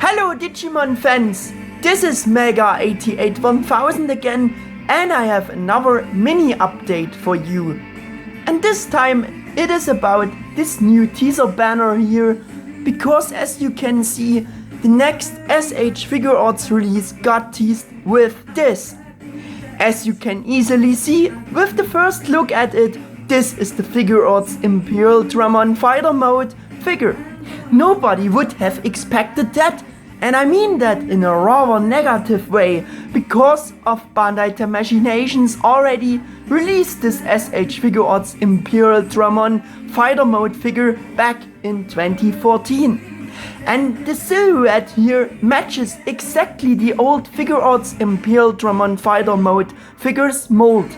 Hello Digimon fans, this is Mega881000 again, and I have another mini update for you. And this time it is about this new teaser banner here, because as you can see, the next S.H.Figuarts release got teased with this. As you can easily see with the first look at it, this is the Figuarts Imperialdramon fighter mode figure. Nobody would have expected that, and I mean that in a rather negative way, because of Bandai Tamashii Nations already released this S.H.Figuarts Imperialdramon fighter mode figure back in 2014. And the silhouette here matches exactly the old Figuarts Imperialdramon fighter mode figure's mold.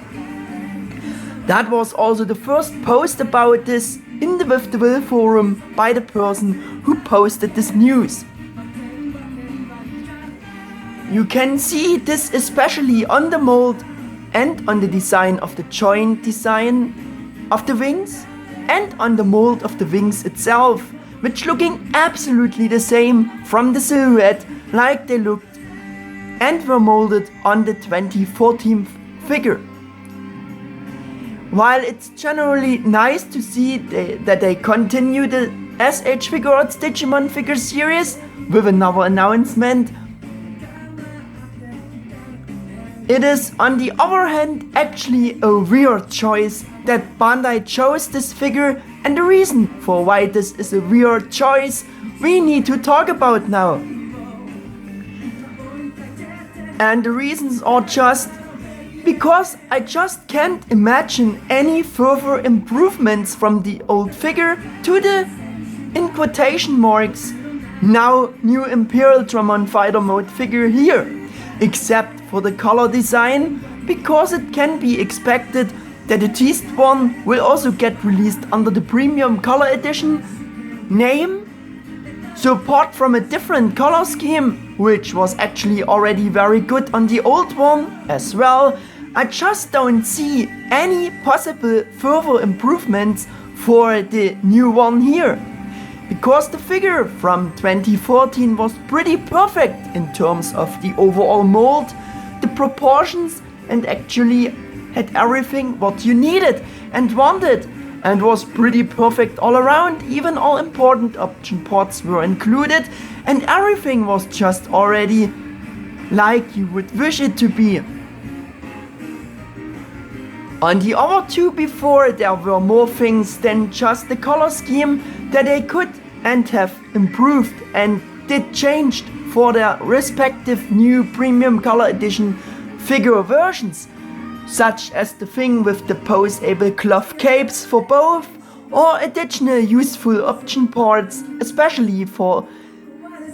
That was also the first post about this in the video.If forum by the person who posted this news. You can see this especially on the mold and on the design of the joint design of the wings and on the mold of the wings itself, which looking absolutely the same from the silhouette like they looked and were molded on the 2014 figure. While it's generally nice to see that they continue the S.H.Figuarts Digimon figure series with another announcement, it is on the other hand actually a weird choice that Bandai chose this figure, and the reason for why this is a weird choice we need to talk about now. And the reasons are just because I just can't imagine any further improvements from the old figure to the, in quotation marks, now new Imperialdramon fighter mode figure here, except for the color design, because it can be expected that the teased one will also get released under the premium color edition name. So apart from a different color scheme, which was actually already very good on the old one as well, I just don't see any possible further improvements for the new one here. Because the figure from 2014 was pretty perfect in terms of the overall mold, the proportions, and actually had everything what you needed and wanted, and was pretty perfect all around. Even all important option ports were included, and everything was just already like you would wish it to be. On the other two before, there were more things than just the color scheme that they could and have improved and did changed for their respective new premium color edition figure versions, such as the thing with the pose-able cloth capes for both, or additional useful option parts, especially for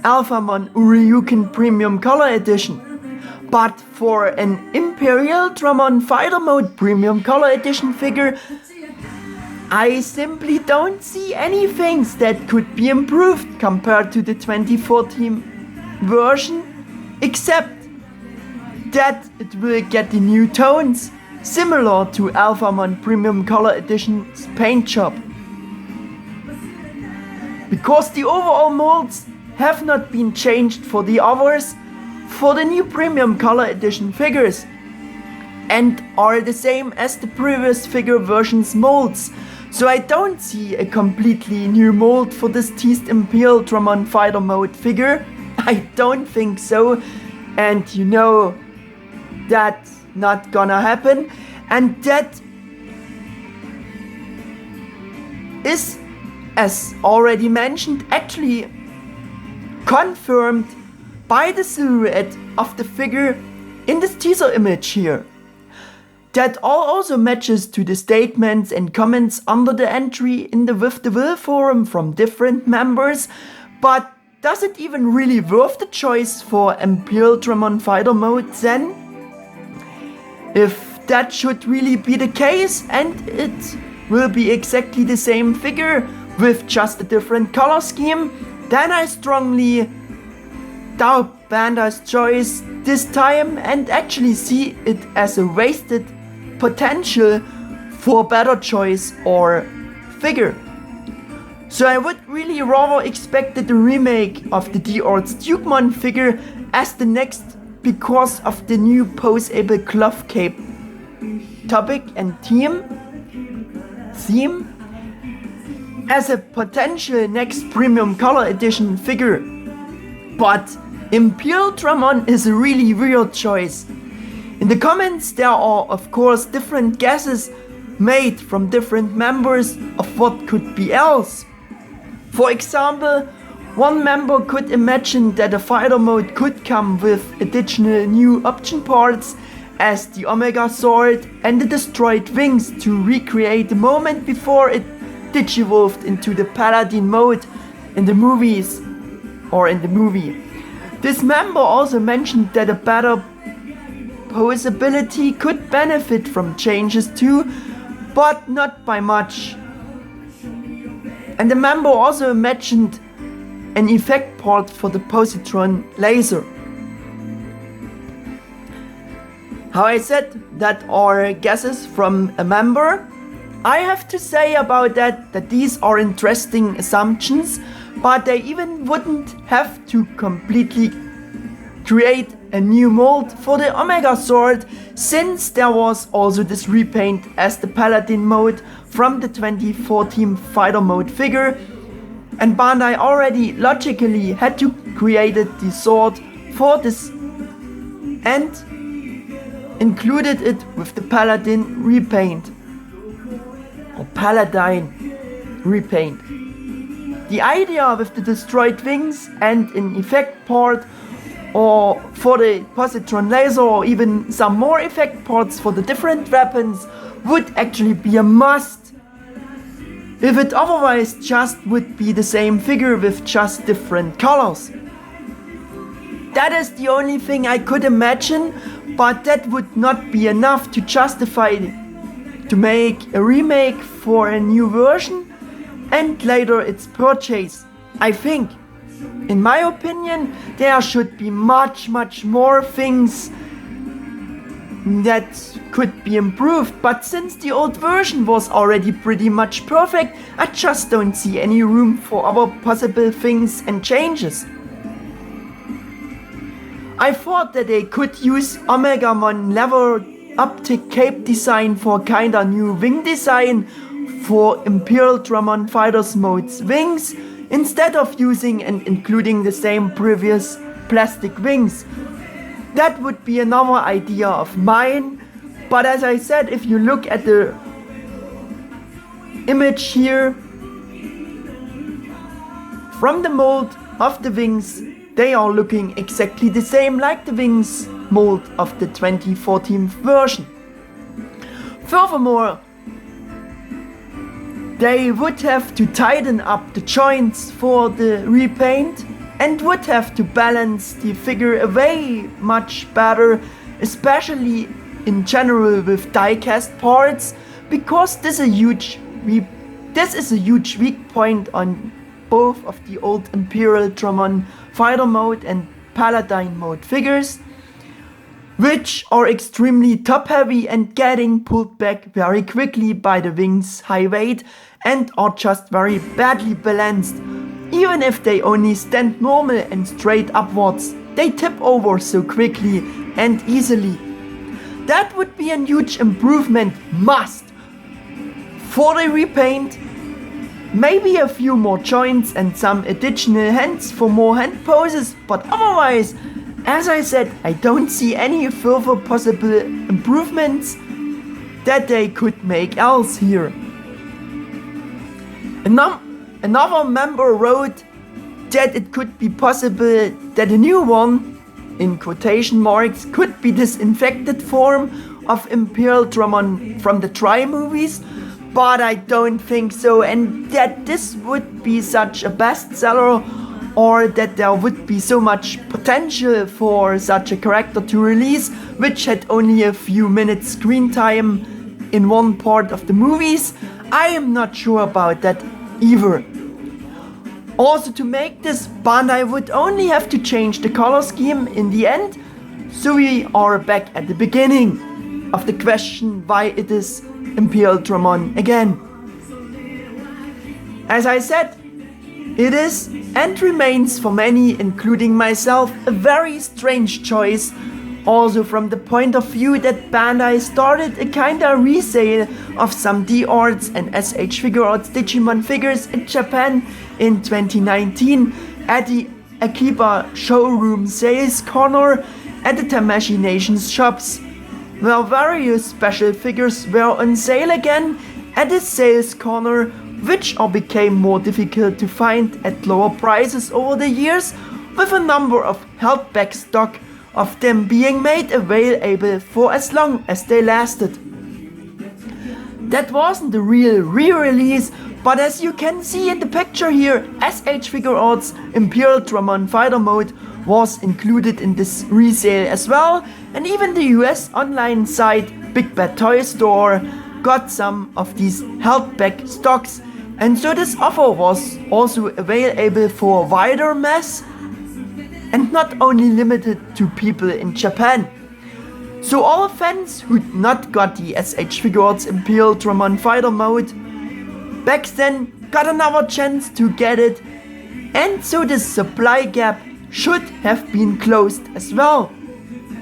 Alphamon Uryuken Premium Color Edition. But for an Imperialdramon Fighter Mode Premium Color Edition figure, I simply don't see any things that could be improved compared to the 2014 version, except that it will get the new tones, similar to Alphamon Premium Color Edition's paint job. Because the overall molds have not been changed for the others, for the new Premium Color Edition figures, and are the same as the previous figure version's molds. So I don't see a completely new mold for this teased Imperialdramon fighter mode figure. I don't think so, and you know that's not gonna happen, and that is, as already mentioned, actually confirmed by the silhouette of the figure in this teaser image here. That all also matches to the statements and comments under the entry in the video.If forum from different members, but does it even really worth the choice for Imperialdramon fighter mode then? If that should really be the case, and it will be exactly the same figure with just a different color scheme, then I strongly doubt Bandai's choice this time and actually see it as a wasted potential for better choice or figure. So I would really rather expected a remake of the Digimon figure as the next because of the new posable cloth cape topic and theme as a potential next premium color edition figure. But Imperialdramon is a really weird choice. In the comments there are of course different guesses made from different members of what could be else. For example, one member could imagine that a fighter mode could come with additional new option parts as the Omega Sword and the destroyed wings to recreate the moment before it digivolved into the Paladin mode in the movies or in the movie. This member also mentioned that a better posability could benefit from changes too, but not by much. And the member also mentioned an effect part for the positron laser. How I said, that are guesses from a member. I have to say about that these are interesting assumptions, but they even wouldn't have to completely create a new mold for the Omega Sword, since there was also this repaint as the Paladin mode from the 2014 fighter mode figure, and Bandai already logically had to create the sword for this and included it with the Paladin repaint or Paladin repaint. The idea with the destroyed wings and an effect part or for the positron laser or even some more effect parts for the different weapons would actually be a must. If it otherwise just would be the same figure with just different colors. That is the only thing I could imagine, but that would not be enough to justify to make a remake for a new version and later its purchase. I think, in my opinion, there should be much more things that could be improved, but since the old version was already pretty much perfect, I just don't see any room for other possible things and changes. I thought that they could use Omegamon level optic cape design for kinda new wing design for Imperialdramon Fighters mode's wings, instead of using and including the same previous plastic wings. That would be another idea of mine, but as I said, if you look at the image here from the mold of the wings, they are looking exactly the same like the wings mold of the 2014 version. Furthermore, they would have to tighten up the joints for the repaint and would have to balance the figure way much better, especially in general with die-cast parts, because this is a huge weak point on both of the old Imperialdramon fighter mode and Paladin mode figures, which are extremely top heavy and getting pulled back very quickly by the wings' high weight and are just very badly balanced. Even if they only stand normal and straight upwards, they tip over so quickly and easily. That would be a huge improvement must. For the repaint, maybe a few more joints and some additional hands for more hand poses, but otherwise, as I said, I don't see any further possible improvements that they could make else here. Another member wrote that it could be possible that a new one, in quotation marks, could be this infected form of Imperialdramon from the Try movies, but I don't think so, and that this would be such a bestseller, or that there would be so much potential for such a character to release, which had only a few minutes screen time in one part of the movies. I am not sure about that either. Also, to make this, Bandai would only have to change the color scheme in the end, so we are back at the beginning of the question why it is Imperialdramon again. As I said, It is and remains for many, including myself, a very strange choice. Also from the point of view that Bandai started a kinda resale of some D-Arts and S.H.Figuarts Digimon figures in Japan in 2019 at the Akiba showroom sales corner at the Tamashii Nation's shops, where various special figures were on sale again at the sales corner, which all became more difficult to find at lower prices over the years, with a number of held back stock of them being made available for as long as they lasted. That wasn't the real re-release, but as you can see in the picture here, S.H.Figuarts Imperialdramon Fighter Mode was included in this resale as well, and even the US online site Big Bad Toy Store got some of these held back stocks, and so this offer was also available for a wider mass and not only limited to people in Japan. So all fans who'd not got the S.H.Figuarts Imperialdramon Fighter Mode back then got another chance to get it, and so the supply gap should have been closed as well.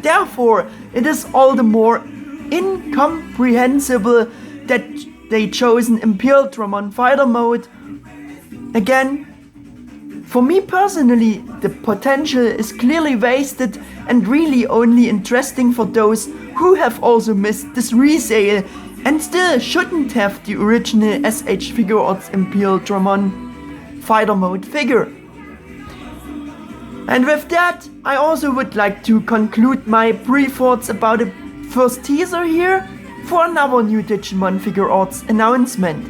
Therefore, it is all the more incomprehensible that they chose an Imperialdramon Fighter Mode. Again, for me personally, the potential is clearly wasted and really only interesting for those who have also missed this resale and still shouldn't have the original S.H.Figuarts Imperialdramon Fighter Mode figure. And with that, I also would like to conclude my brief thoughts about the first teaser here for another new Digimon Figuarts announcement.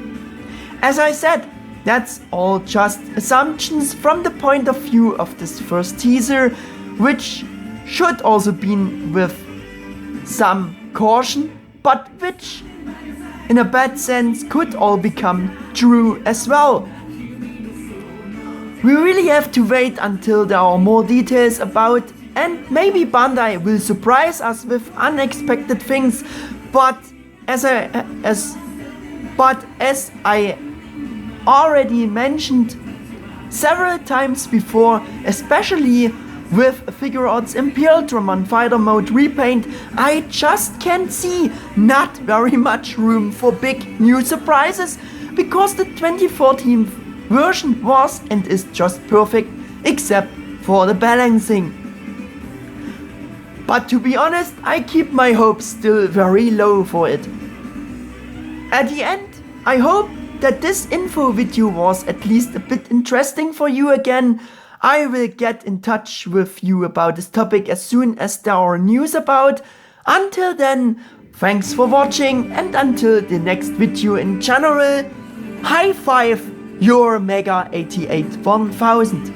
As I said, that's all just assumptions from the point of view of this first teaser, which should also be with some caution, but which in a bad sense could all become true as well. We really have to wait until there are more details about, and maybe Bandai will surprise us with unexpected things, but as I already mentioned several times before, especially with Figuarts Imperialdramon Fighter Mode repaint, I just can't see not very much room for big new surprises, because the 2014 version was and is just perfect, except for the balancing. But to be honest, I keep my hopes still very low for it. At the end, I hope that this info video was at least a bit interesting for you again. I will get in touch with you about this topic as soon as there are news about. Until then, thanks for watching, and until the next video in general, high five your Mega 88 1000.